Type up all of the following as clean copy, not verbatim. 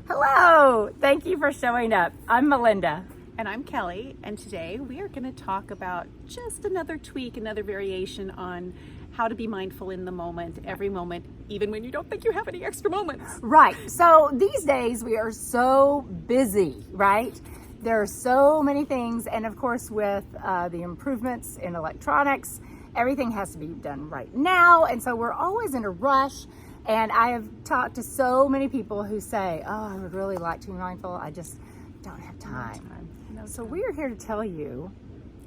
Hello, thank you for showing up. I'm Melinda. And I'm Kelly, and today we are going to talk about just another tweak, another variation on how to be mindful in the moment, every moment, even when you don't think you have any extra moments. Right, so these days we are so busy, right? There are so many things, and of course with the improvements in electronics, everything has to be done right now, and so we're always in a rush. And I have talked to so many people who say, oh, I would really like to be mindful, I just don't have time. So we are here to tell you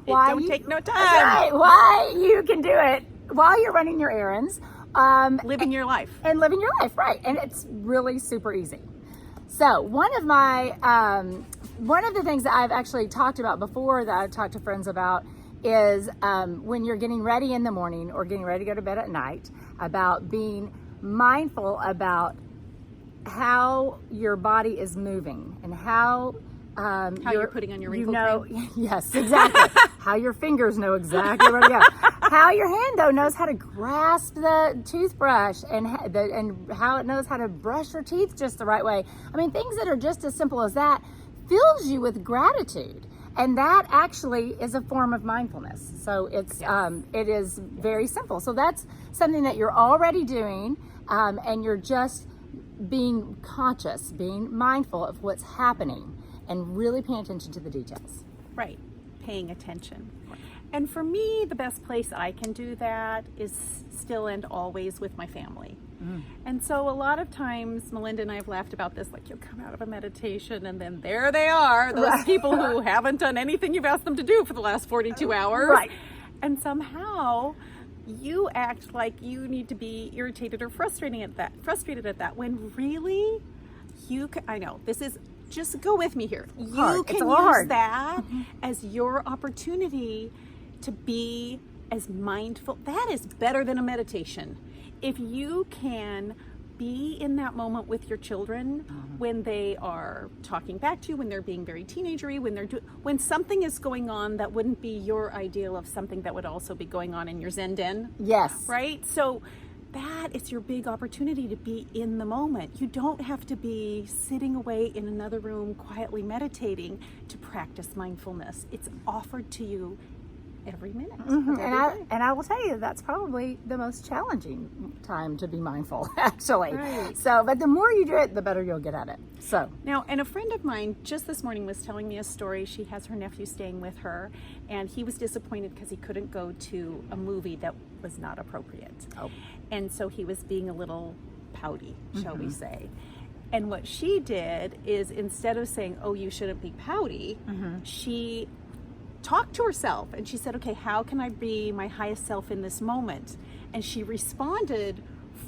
why Don't take no time. Right, why you can do it while you're running your errands. Living your life. And living your life, right. And it's really super easy. So one of the things that I've actually talked about before that I've talked to friends about is when you're getting ready in the morning or getting ready to go to bed at night, about being mindful about how your body is moving and how you're putting on your wrinkle cream. Yes, exactly. How your fingers know exactly where to go. How your hand, though, knows how to grasp the toothbrush and how it knows how to brush your teeth just the right way. I mean, things that are just as simple as that fills you with gratitude. And that actually is a form of mindfulness. So it's it is very simple. So that's something that you're already doing, and you're just being conscious, being mindful of what's happening, and really paying attention to the details. Right, paying attention. And for me, the best place I can do that is still and always with my family. And so a lot of times, Melinda and I have laughed about this, like you'll come out of a meditation and then there they are, those people who haven't done anything you've asked them to do for the last 42 hours. Right. And somehow you act like you need to be irritated or frustrated at that, when really you can, I know, this is, just go with me here. You can use that as your opportunity to be as mindful. That is better than a meditation. If you can be in that moment with your children when they are talking back to you, when they're being very teenagery, when something is going on that wouldn't be your ideal of something that would also be going on in your Zen den. Yes. Right? So that is your big opportunity to be in the moment. You don't have to be sitting away in another room quietly meditating to practice mindfulness. It's offered to you every minute. And I will tell you, that's probably the most challenging time to be mindful, actually. Right. So, but the more you do it, the better you'll get at it. So now, and a friend of mine just this morning was telling me a story. She has her nephew staying with her, and he was disappointed because he couldn't go to a movie that was not appropriate. And so he was being a little pouty, shall we say. And what she did is, instead of saying, oh, you shouldn't be pouty, she talked to herself and she said, okay, how can I be my highest self in this moment? And she responded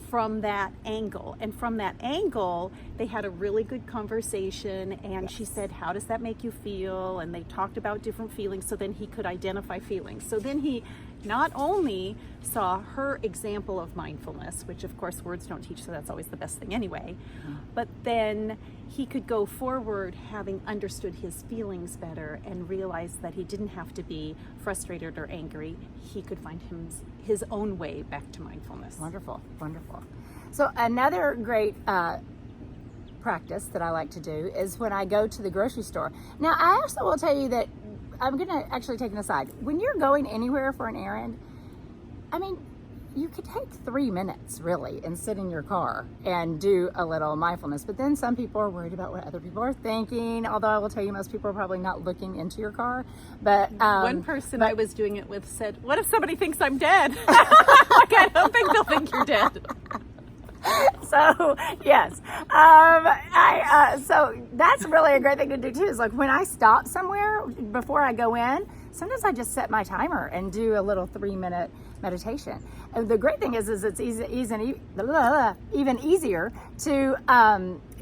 from that angle. And from that angle, they had a really good conversation. And she said, how does that make you feel? And they talked about different feelings. So then he could identify feelings. So then he not only saw her example of mindfulness, which of course words don't teach, so that's always the best thing anyway, but then he could go forward having understood his feelings better and realize that he didn't have to be frustrated or angry. He could find his own way back to mindfulness. Wonderful, wonderful. So another great practice that I like to do is when I go to the grocery store. Now, I also will tell you that I'm going to actually take an aside. When you're going anywhere for an errand, I mean, you could take 3 minutes really and sit in your car and do a little mindfulness. But then some people are worried about what other people are thinking. Although I will tell you, most people are probably not looking into your car. But one person I was doing it with said, what if somebody thinks I'm dead? Like, I don't think they'll think you're dead. So yes, so that's really a great thing to do too. Is like when I stop somewhere before I go in, sometimes I just set my timer and do a little 3-minute meditation. And the great thing is it's even easier to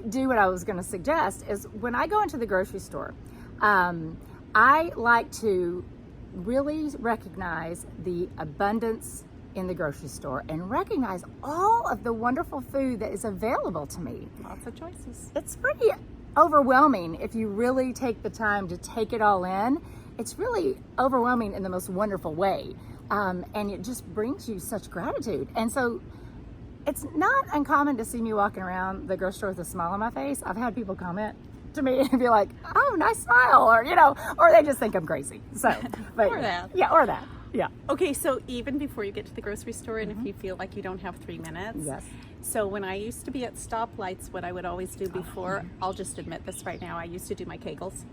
do what I was going to suggest is when I go into the grocery store, I like to really recognize the abundance in the grocery store and recognize all of the wonderful food that is available to me. Lots of choices. It's pretty overwhelming if you really take the time to take it all in. It's really overwhelming in the most wonderful way. And it just brings you such gratitude. And so it's not uncommon to see me walking around the grocery store with a smile on my face. I've had people comment to me and be like, oh, nice smile, or, or they just think I'm crazy. So, but, Or that. Yeah, or that. Yeah. Okay, so even before you get to the grocery store, and if you feel like you don't have 3 minutes. Yes. So when I used to be at stoplights, what I would always do before, I'll just admit this right now, I used to do my Kegels.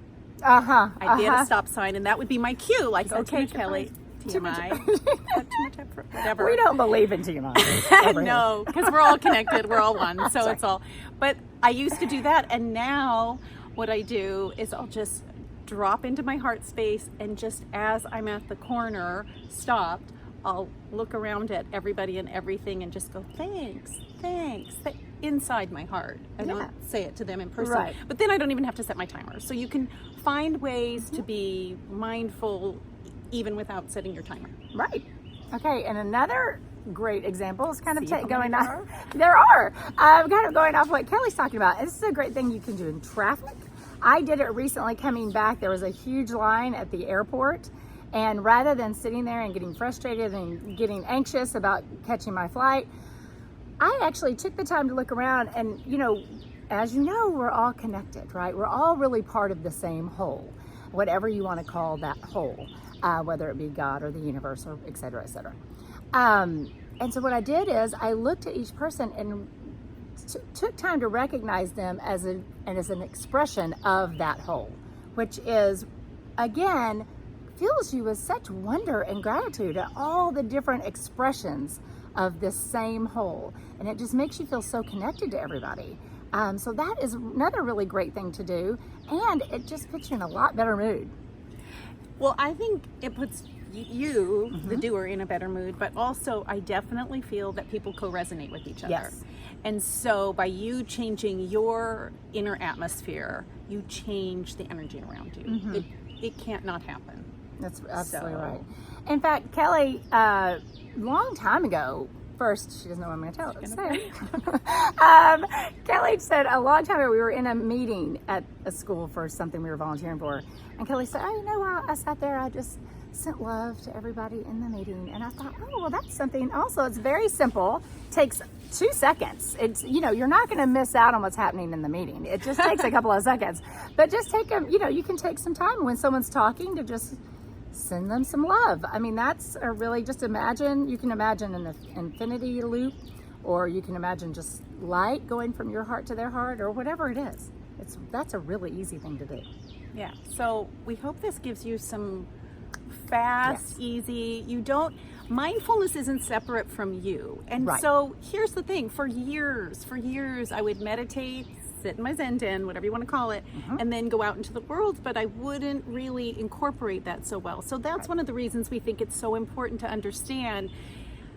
I'd be at a stop sign, and that would be my cue, like, okay, Kelly, TMI. Not too much effort, whatever. We don't believe in TMI. No, because we're all connected, we're all one, so it's all. But I used to do that, and now what I do is I'll just drop into my heart space, and just as I'm at the corner, stopped, I'll look around at everybody and everything and just go, thanks, inside my heart. I don't say it to them in person. Right. But then I don't even have to set my timer. So you can find ways to be mindful even without setting your timer. Right. Okay, and another great example is kind of going many on. There are. Kind of going off what Kelly's talking about. This is a great thing you can do in traffic. I did it recently coming back. There was a huge line at the airport, and rather than sitting there and getting frustrated and getting anxious about catching my flight, I actually took the time to look around, and as you know, we're all connected, right? We're all really part of the same whole, whatever you want to call that whole, whether it be God or the universe or et cetera, et cetera. And so what I did is I looked at each person and took time to recognize them as an expression of that whole, which is, again, fills you with such wonder and gratitude at all the different expressions of this same whole. And it just makes you feel so connected to everybody. So that is another really great thing to do. And it just puts you in a lot better mood. Well, I think it puts you, the doer, in a better mood, but also I definitely feel that people co-resonate with each other. Yes. And so by you changing your inner atmosphere, you change the energy around you. It can't not happen. That's absolutely right. In fact, Kelly, long time ago, first, she doesn't know what I'm going to tell her. So, Kelly said a long time ago, we were in a meeting at a school for something we were volunteering for. And Kelly said, oh, I sat there, I just sent love to everybody in the meeting. And I thought, oh, well, that's something also. It's very simple. Takes 2 seconds. It's, you're not going to miss out on what's happening in the meeting. It just takes a couple of seconds. But just take you can take some time when someone's talking to just send them some love. I mean, that's a really, just imagine, you can imagine an infinity loop, or you can imagine just light going from your heart to their heart, or whatever it is. That's a really easy thing to do. Yeah. So we hope this gives you some fast, easy, mindfulness isn't separate from you. And so here's the thing, for years, I would meditate, sit in my Zen den, whatever you want to call it, and then go out into the world, but I wouldn't really incorporate that so well. So that's one of the reasons we think it's so important to understand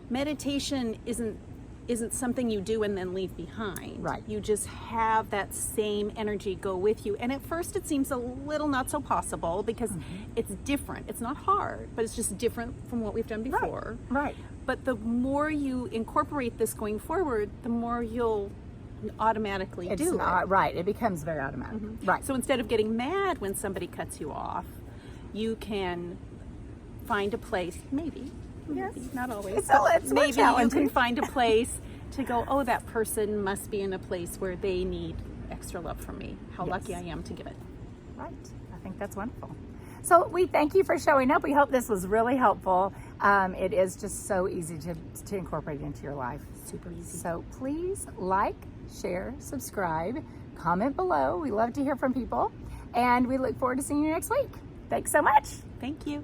meditation isn't something you do and then leave behind. Right. You just have that same energy go with you. And at first it seems a little not so possible because it's different. It's not hard, but it's just different from what we've done before. Right. But the more you incorporate this going forward, the more you'll automatically do it. Right. It becomes very automatic. Right. So instead of getting mad when somebody cuts you off, you can find a place, maybe, not always. It's maybe you can find a place to go, oh, that person must be in a place where they need extra love from me. How lucky I am to give it. Right. I think that's wonderful. So we thank you for showing up. We hope this was really helpful. It is just so easy to incorporate into your life. Super easy. So please like, share, subscribe, comment below. We love to hear from people. And we look forward to seeing you next week. Thanks so much. Thank you.